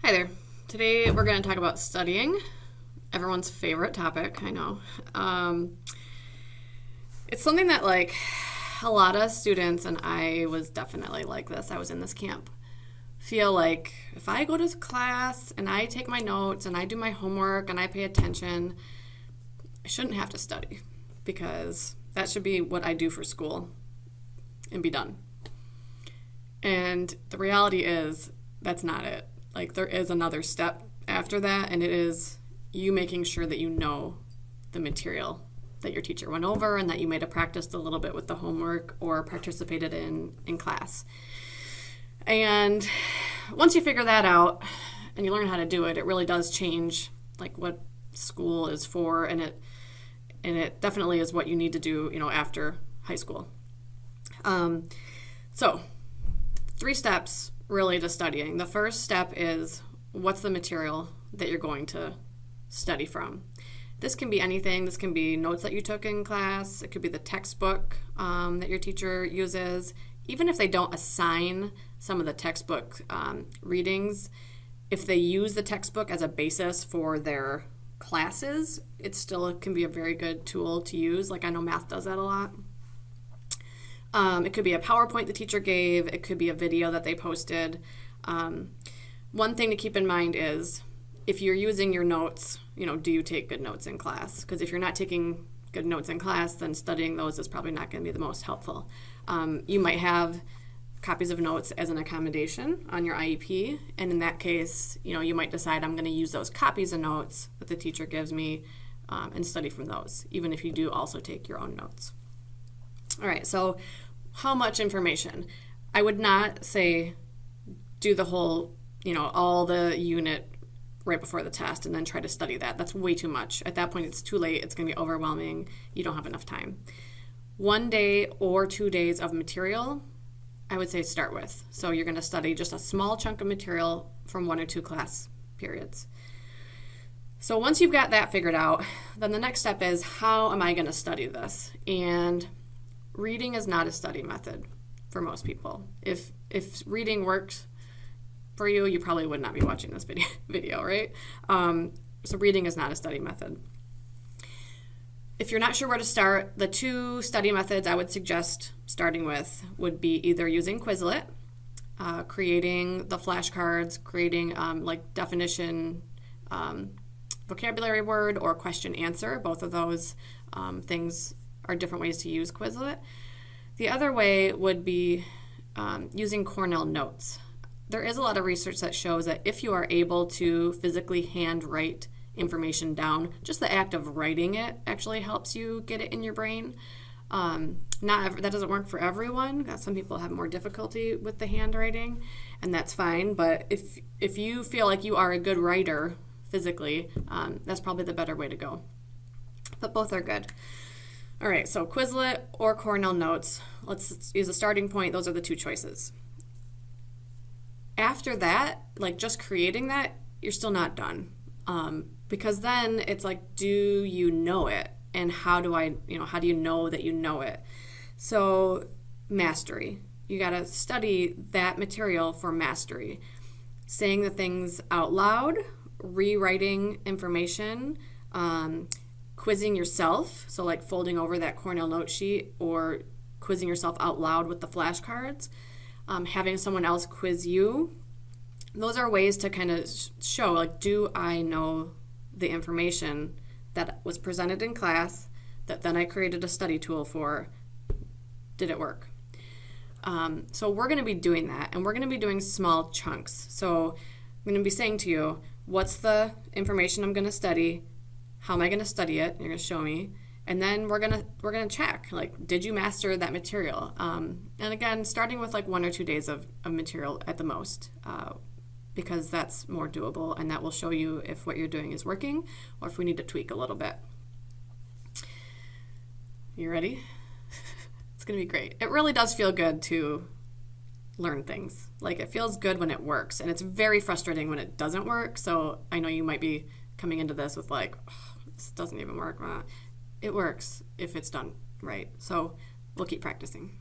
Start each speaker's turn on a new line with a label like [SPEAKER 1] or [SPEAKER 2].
[SPEAKER 1] Hi there. Today we're going to talk about studying, everyone's favorite topic, I know. It's something that, a lot of students, and I was definitely like this, I was in this camp, feel like if I go to class and I take my notes and I do my homework and I pay attention, I shouldn't have to study because that should be what I do for school and be done. And the reality is that's not it. There is another step after that, and it is you making sure that you know the material that your teacher went over and that you may have practiced a little bit with the homework or participated in class. And once you figure that out and you learn how to do it, it really does change what school is for, and it definitely is what you need to do, after high school. So 3 steps really to studying. The first step is what's the material that you're going to study from. This can be anything. This can be notes that you took in class. It could be the textbook that your teacher uses. Even if they don't assign some of the textbook readings, if they use the textbook as a basis for their classes, it still can be a very good tool to use. I know math does that a lot. It could be a PowerPoint the teacher gave. It could be a video that they posted. One thing to keep in mind is if you're using your notes, do you take good notes in class? Because if you're not taking good notes in class, then studying those is probably not going to be the most helpful. You might have copies of notes as an accommodation on your IEP, and in that case, you might decide I'm going to use those copies of notes that the teacher gives me and study from those, even if you do also take your own notes. All right, so how much information? I would not say do the whole, all the unit right before the test and then try to study that. That's way too much. At that point, it's too late. It's going to be overwhelming. You don't have enough time. 1 day or 2 days of material, I would say start with. So you're going to study just a small chunk of material from 1 or 2 class periods. So once you've got that figured out, then the next step is how am I going to study this? And reading is not a study method for most people. If reading works for you, you probably would not be watching this video, right? So reading is not a study method. If you're not sure where to start, the 2 study methods I would suggest starting with would be either using Quizlet, creating the flashcards, creating definition, vocabulary word, or question answer. Both of those things are different ways to use Quizlet. The other way would be using Cornell Notes. There is a lot of research that shows that if you are able to physically handwrite information down, just the act of writing it actually helps you get it in your brain. That doesn't work for everyone. Some people have more difficulty with the handwriting, and that's fine. But if you feel like you are a good writer physically, that's probably the better way to go. But both are good. All right, so Quizlet or Cornell Notes. Let's use a starting point. Those are the 2 choices. After that, just creating that, you're still not done. Because then it's do you know it? And how do you know that you know it? So mastery. You got to study that material for mastery. Saying the things out loud, rewriting information, quizzing yourself, so folding over that Cornell note sheet or quizzing yourself out loud with the flashcards, having someone else quiz you. Those are ways to kind of show, do I know the information that was presented in class that then I created a study tool for? Did it work? So we're going to be doing that, and we're going to be doing small chunks. So I'm going to be saying to you, what's the information I'm going to study? How am I going to study it? You're going to show me. And then we're gonna check, did you master that material? And again, starting with 1 or 2 days of material at the most, because that's more doable, and that will show you if what you're doing is working or if we need to tweak a little bit. You ready? It's gonna be great. It really does feel good to learn things. It feels good when it works, and it's very frustrating when it doesn't work. So I know you might be coming into this with oh, this doesn't even work. It works if it's done right. So we'll keep practicing.